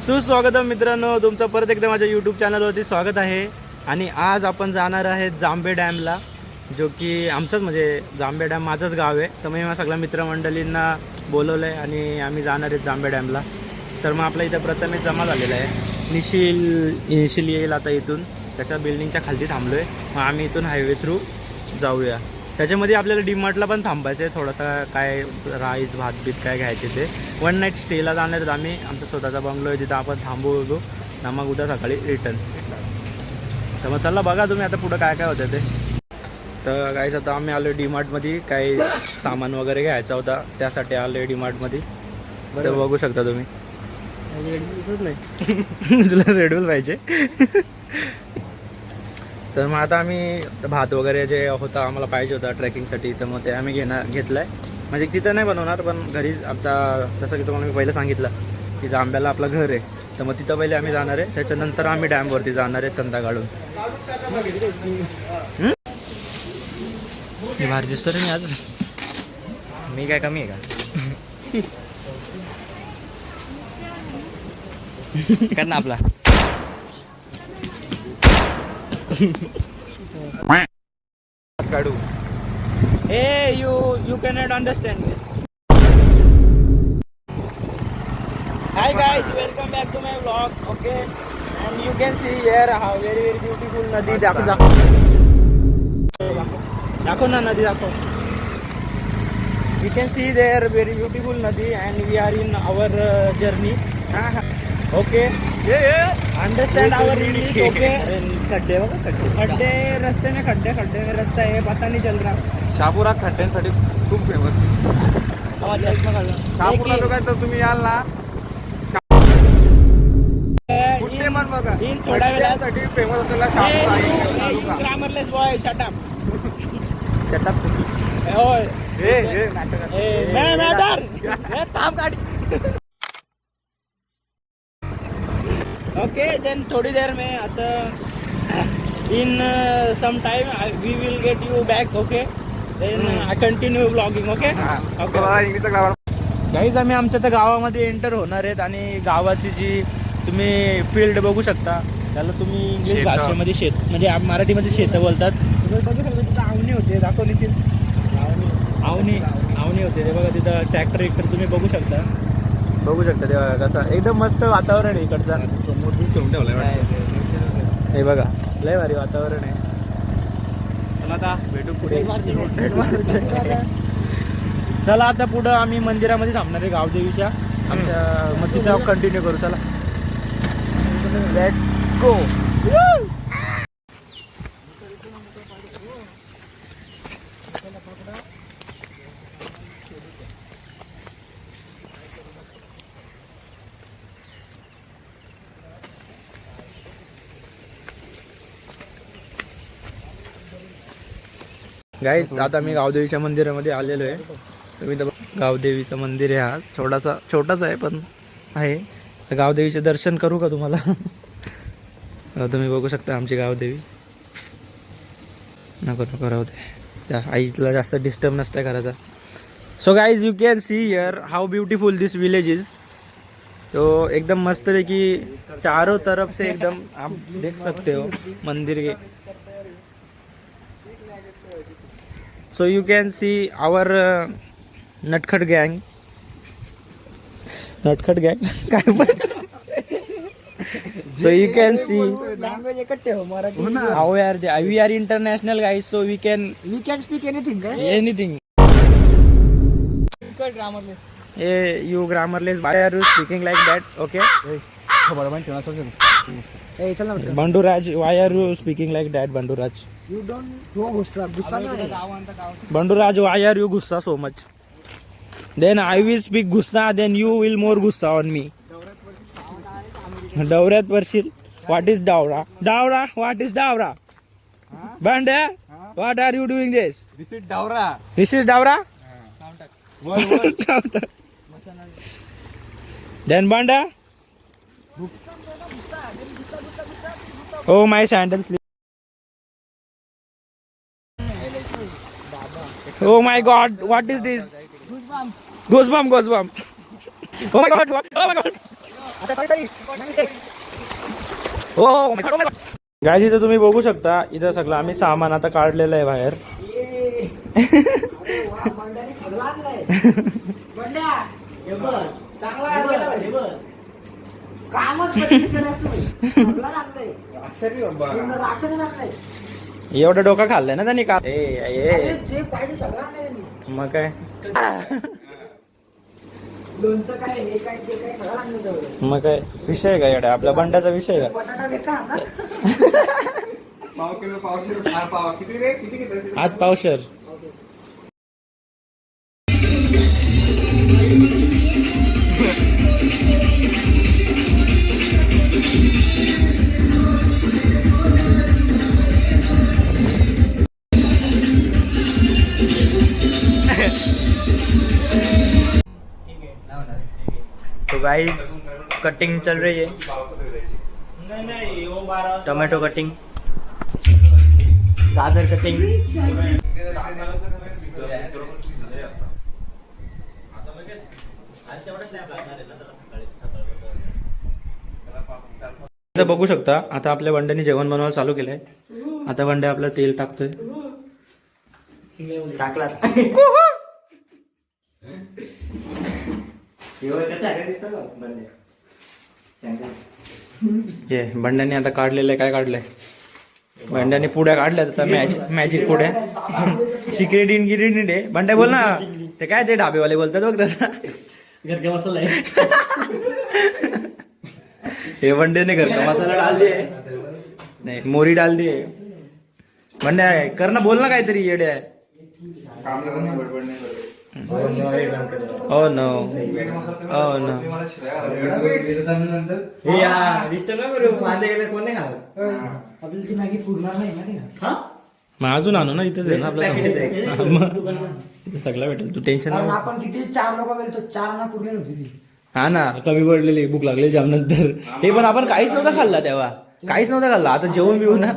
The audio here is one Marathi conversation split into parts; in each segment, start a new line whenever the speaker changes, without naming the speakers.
सुस्वागतम मित्रांनो, तुमचं परत एकदा माझ्या यूट्यूब चॅनलवरती स्वागत आहे. आणि आज आपण जाणार आहे जांभे डॅमला, जो की आमचंच म्हणजे जांभे डॅम माझंच गाव आहे. तर मी सगळ्या मित्रमंडळींना बोलवलं आहे आणि आम्ही जाणार आहेत जांभे डॅमला. तर मग आपल्या इथं प्रथमेश जमा झालेला आहे. निशिल येईल आता इथून, त्याच्या बिल्डिंगच्या खाली थांबलो आहे. मग आम्ही इथून हायवे थ्रू जाऊया. त्याच्यामध्ये आपल्याला डीमार्टला पण थांबायचं आहे, थोडासा काय राईस भात बीत काय घ्यायचे ते. 1 नाईट स्टेला जाणार आहेत आम्ही. आमचा स्वतःचा बंगलो आहे, तिथं आपण थांबू ना, मग उद्या सकाळी रिटर्न. तर मग चला बघा तुम्ही आता पुढं काय काय होतं ते. तर काहीच आता आम्ही आलो डीमार्टमध्ये, काही सामान वगैरे घ्यायचा होता, त्यासाठी आलो आहे डीमार्टमध्ये. बरं बघू शकता तुम्ही. दिसत नाही तुला रेडबुल पाहिजे. तर मग आता आम्ही भात वगैरे जे होता आम्हाला पाहिजे होता ट्रेकिंगसाठी, तर मग ते आम्ही घेतलं आहे. म्हणजे तिथं नाही बनवणार, पण घरीच आता, जसं की तुम्हाला मी पहिलं सांगितलं की जांभ्याला आपलं घर आहे, तर मग तिथं पहिले आम्ही जाणार आहे. त्याच्यानंतर आम्ही डॅमवरती जाणार आहे संध्याकाळून. भारी दिसतो रे मी आज.
मी काय कमी आहे का? कर ना आपला.
काढू. Hey, you cannot understand this. Hi guys, welcome back to my vlog. Okay, and you can see here how very beautiful नदी. दाखव ना नदी दाखव. You can see there very beautiful नदी and we are in our journey. Okay. Understand our English. Okay. खड्डे बघा, खड्डे रस्ते में खड्डे में रस्ता है, पता नहीं चल रहा.
शहापुरा खड्ड्यांसाठी खूप फेमस. शहापुरा जो काय तर तुम्ही याल ना, कुठे पण बघा
थोड्या वेळासाठी
फेमस असलेला Shahapura.
Grammarless boy, shut up. Okay, then थोड़ी देर में आता in some time we will get you back. Okay, then I continue blogging. Okay. Guys, आम्ही आमच्या त्या गावामध्ये एंटर होणार आहेत आणि गावाची जी तुम्ही फील्ड बघू शकता, त्याला तुम्ही इंग्लिश भाषेमध्ये शेत म्हणजे मराठीमध्ये शेतं बोलतात. बघू शकता तिथं आवणी होते, दाखवली ती आवणी होते ते बघा. तिथं ट्रॅक्टर तुम्ही बघू शकता ते कसं एकदम मस्त वातावरण आहे इकडचं. हे बघा, लय भारी वातावरण आहे. चला आता भेटू पुढे. चला आता पुढं आम्ही मंदिरामध्ये थांबणार आहे गावदेवीच्या आमच्या, मग तिथं कंटिन्यू करू. चला, लेट्स गो. गाईज, आता मी गावदेवीच्या मंदिरामध्ये आलेलो आहे. तुम्ही तर गावदेवीचं मंदिर आहे, हा छोटासा आहे पण आहे. तर गावदेवीचे दर्शन करू का तुम्हाला? तुम्ही बघू शकता आमची गावदेवी. नको राहू दे, त्या आईला जास्त डिस्टर्ब नसतं करायचा. So guys, you can see here how beautiful this village is. तो एकदम मस्त है कि चारों तरफ से एकदम आप देख सकते हो मंदिर के. So you can see our नटखट गँग काय पण. So you can see how we are international guys, so we can
speak anything, right?
anything. You grammarless, why are you speaking like that? Okay.
Hey, चल ना.
Banduraj, why are you speaking like that? Banduraj,
You don't go गुस्सा नाही.
Banduraj, why are you gussa so much? Then I will speak gussa, then you will more gussa on me. Dawrat Parshil. What is Dawra? What is Dawra? Bande, what are you doing this?
This is Dawra.
This is Dawra? Then Banda? Oh, my sandals. Oh my god what is this goosebump goosebump oh my god oh my god oh my god guys इथं तुम्ही बघू शकता इथं सगळं आम्ही सामान आता काढलेलं आहे बाहेर एवढं डोका खाल्लंय ना त्यांनी का मग काय मग काय विषय काय एवढा आपल्या बंडाचा विषय काय आज पावशर तो गाइस कटिंग चल रही है टोमेटो कटिंग गाजर कटिंग बघू शकता आता आपल्या वंड्याने जेवण बनवायला चालू केलंय आता वंड्या आपलं तेल टाकतोय टाकला ये बंड्याने आता काढलेलं आहे काय काढलंय बंड्याने पुड्या काढल्यात आता मॅजिक पुड्या सिक्रेट इन्ग्रेडियंट आहे बंड्या बोल ना ते काय ते ढाबेवाले बोलतात बघ तसं घरचा मसाला आहे हे बंड्याने घरचा मसाला डाल दिए नाही मोरी डाल दिए बंड्या कर ना बोल ना काहीतरी येड्या Oh no. Oh no. मग अजून आणू ना इथेच आहे ना आपल्या सगळं भेटेल तू टेन्शन
आपण किती 4 लोक गेलो 4 ना पूर्ण होती
हा ना कमी पडलेली भूक लागली जाम नंतर हे पण आपण काहीच नव्हता खाल्ला तेव्हा काहीच नव्हता खाल्ला आता जेवण बिवू ना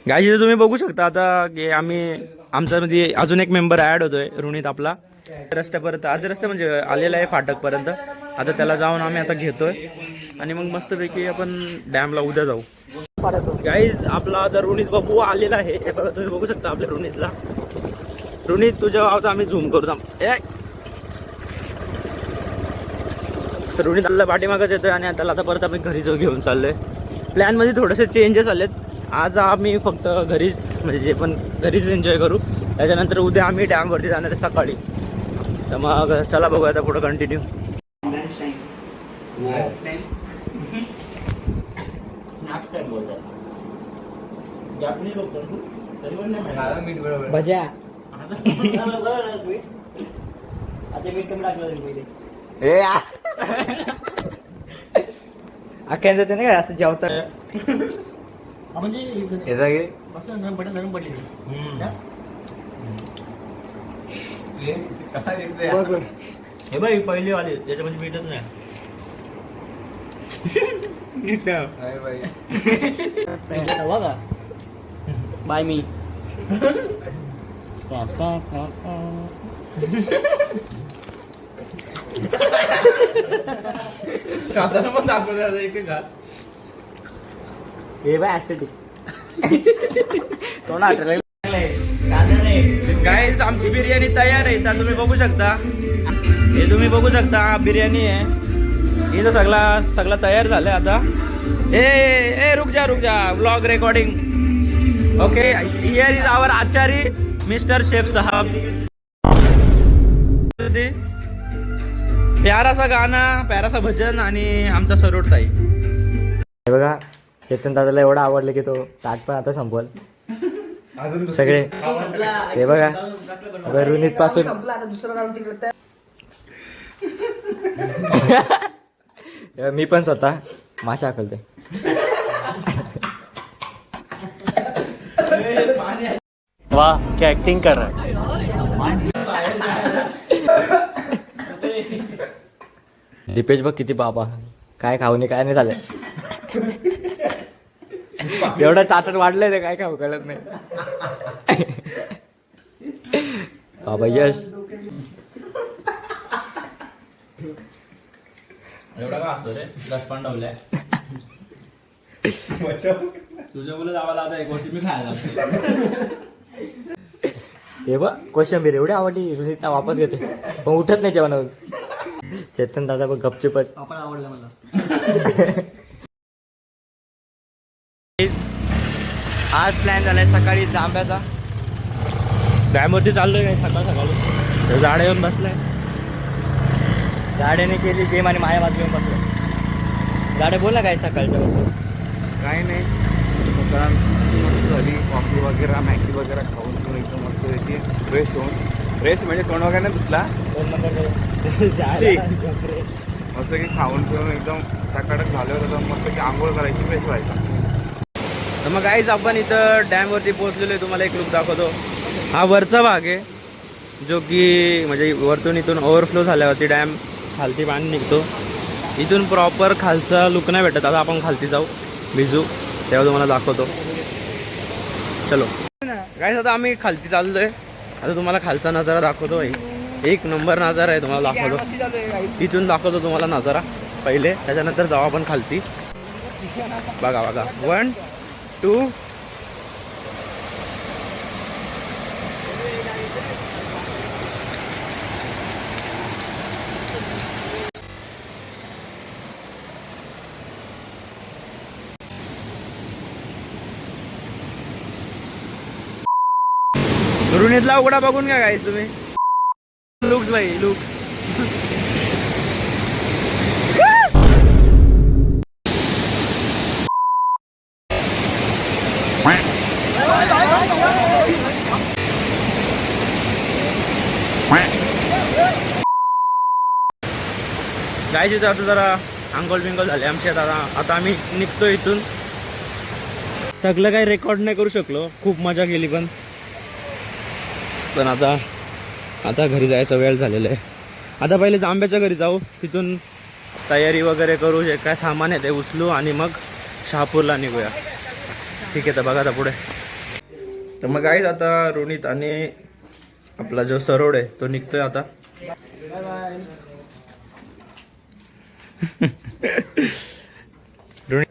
गाईज तुम्ही बघू शकता आता की आम्ही आमच्यामध्ये अजून एक मेंबर ऍड होतोय ऋणित आपला रस्त्यापर्यंत अर्ध्या रस्ते म्हणजे आलेला आहे फाटक पर्यंत आता त्याला जाऊन आम्ही आता घेतोय आणि मग मस्तपैकी आपण डॅमला उद्या जाऊ गाईज आपला आता ऋणित बाबू आलेला आहे हे बघा तुम्ही बघू शकता आपल्या ऋणितला ऋणित तुझ्या आता आम्ही झूम करू तर ऋणित आपल्या पाठीमागच येतोय आणि त्याला आता परत आम्ही घरी जाऊ घेऊन चाललोय प्लॅन मध्ये थोडेसे चेंजेस आलेत आज आम्ही फक्त घरीच म्हणजे जे पण घरीच एन्जॉय करू त्याच्यानंतर उद्या आम्ही डॅमवरती जाणार आहे सकाळी तर मग चला बघूया आता पुढे कंटिन्यू
भज्या
अख्या जाते ना काय असं जेवता हे बाई पहिली आली त्याच्यामध्ये मीठच नाही बाय मी खाताना पण दाखवलं एक घास हे बाय ऍस्थेटिक तोंड आठवलं गाईस आमची बिर्याणी तयार आहे तर तुम्ही बघू शकता हे तुम्ही बघू शकता बिर्याणी आहे इथं सगळा तयार झालाय आता ए रुक जा vlog recording okay here is our Achari mister chef साहब प्यारासा गाणं प्यारासा भजन आणि आमचा सरोड ताई
हे बघा चेतन दादाला एवढं आवडलं की तो ताट पण आता संपवल सगळे हे बघा ऋणित पासून मी पण स्वतः माशा हाकलते वाह क्या एक्टिंग कर रहा है दीपेश बघ किती बाबा काय खाऊ काय नाही झालंय एवढं ताटत वाढलंय ते काय खाऊ कळत नाही बाबा यश
एवढा का असतो रे दस पांडवल्या तुझ्या मुलं जावाला आता एक वर्ष मी खायला
हे बघ कोशिंबीर एवढी आवडली रुनिता वापस घेते पण उठत नाही जेवणावर. चेतन दादा बघ गपचूपच.
आपण आवडलं मला.
आज प्लॅन झालाय सकाळी जांब्याचा.
डॅमवरती चाललोय काय सकाळ सकाळी झाड येऊन बसलाय.
गाड्याने केली गेम आणि माया बाजू येऊन बसलो. गाड्या बोला काय सकाळच्या बद्दल.
काही नाही सकाळ झाली कॉफी वगैरे मॅगी वगैरे खाऊन घेऊन एकदम मस्त येते फ्रेश होऊन. फ्रेश म्हणजे तोंड वगैरे नाही धुतला मस्त की खाऊन पिऊन एकदम सकाळच झाल्यावर एकदम मस्त की आंघोळ करायची फ्रेश व्हायचा.
तर मग काहीच आपण इथं डॅमवरती पोहोचलेलो आहे. तुम्हाला एक लुक दाखवतो. हा वरचा भाग आहे जो की म्हणजे वरतून इथून ओव्हरफ्लो झाल्यावरती डॅम खालती पाणी निघतो. इथून प्रॉपर खालचा लुक नाही भेटत. आता आपण खालती जाऊ भिजू तेव्हा तुम्हाला दाखवतो. चलो गाईस आता आम्ही खालती चाललोय. आता तुम्हाला खालचा नजारा दाखवतो भाई. एक नंबर नजारा आहे तुम्हाला दाखवतो. इथून दाखवतो तुम्हाला नजारा पहिले त्याच्यानंतर जाऊ आपण खालती. बघा बघा 1 2 रुणीतला उघडा बघून घ्या काय तुम्ही. लुक्स भाई लुक्स. गायचे आता जरा आंघोळ बिंगोळ झाले आमची. आता आम्ही निघतो इथून. सगळं काही रेकॉर्ड नाही करू शकलो. खूप मजा केली पण आता घरी जायचा वेळ झालेला आहे. आता पहिले जांब्याच्या घरी जाऊ. तिथून तयारी वगैरे करू. जे काय सामान आहे ते उचलू आणि मग शहापूरला निघूया. ठीक आहे तर बघा आता पुढे. तर मग गाईज आता रोनित आणि आपला जो सरोड आहे तो निघतोय आता.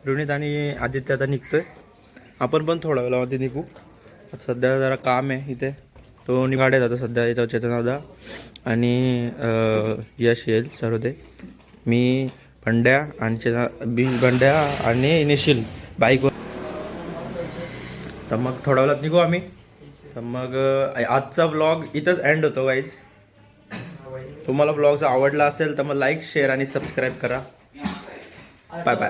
रोनित आणि आदित्य आता निघतोय. आपण पण थोड्या वेळामध्ये निघू. सध्या जरा काम आहे इथे. तो निघाडे जातो सध्या इथं. चेतनदा आणि यश येईल सर्वदे. मी बंड्या आणि बंड्या आणि निशिल बाईकवर. तर मग थोड्या वेळात निघू आम्ही. तर मग आजचा व्लॉग इथंच एंड होतो गाईज. तुम्हाला व्लॉग जर आवडला असेल तर मग लाईक शेअर आणि सबस्क्राईब करा. Bye bye.